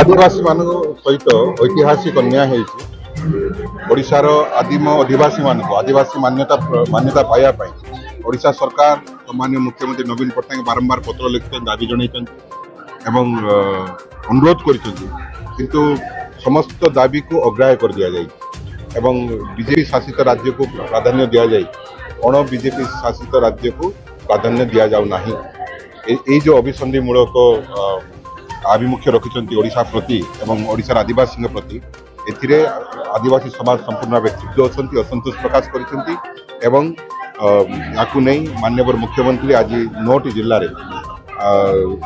आदिवासी मान सहित ऐतिहासिक अन्याय ओडिशार आदिम अधिवासी मान आदिवासी मान्यता मान्यता पाइबा ओडिशा सरकार माननीय मुख्यमंत्री नवीन पट्टनायक बारंबार पत्र लिखित दाबी जन अनुरोध किंतु समस्त दाबी को अग्राह्य कर दि जाए बीजेपी शासित राज्य को प्राधान्य दि जाए अण बीजेपी शासित राज्य को प्राधान्य दि जाऊना ये जो अभिसंधिमूलक आभिमुख्य रखिंट ओडिशा प्रति एवं ओडिशार आदिवासी प्रति एथिरे आदिवासी समाज संपूर्ण भाव क्षुब्ध अच्छा असंतोष प्रकाश कर माननीय मुख्यमंत्री आज 9टी जिले में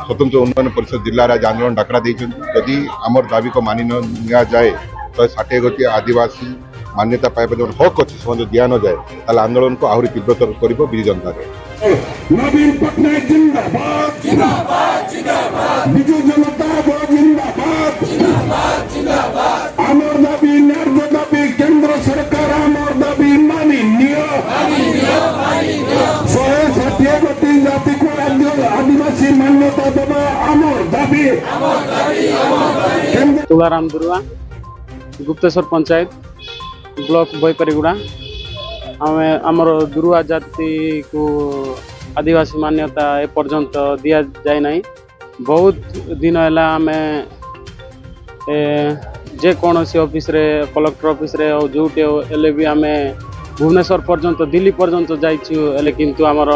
स्वतंत्र उन्नयन परिषद जिले में आज आंदोलन डाकरा देदी आमर दाबी को मानि न जाए 160 गोटी आदिवासी मान्यता पाइबा जो हक अच्छे से दि न जाए आंदोलन को आहरी तीव्रतर कर विजु जनता नवीन पट्टनायक जिंदाबाद जिंदाबाद जिंदाबाद बिजू जनता दल जिंदाबाद जिंदाबाद जिंदाबाद आमर दाबी न्याय दाबी केंद्र सरकार आमर दाबी माननीय 160 गोटी जाति को राज्य आदिवासी मान्यता देवा आमर दाबी तुलाराम दुर्वा गुप्तेश्वर पंचायत ब्लॉक बैपारीगुड़ा आमर दुर्वा जाति को आदिवासी मान्यता एपर्यंत दि जाए ना बहुत दिन है आम जेकोसी ऑफिस रे कलेक्टर ऑफिस रे जोटे एले भी आम भुवनेश्वर पर्यंत दिल्ली पर्यंत जाइए किंतु आमर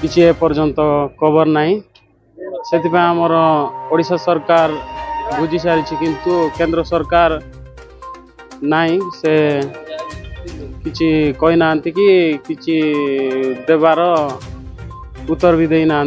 किसी एपर्यंत कवर नहीं से आमर ओडिशा सरकार बुझी सारी किंतु केंद्र सरकार नहीं से किसी कही ना कि किसी देवार उत्तर भी दे ना।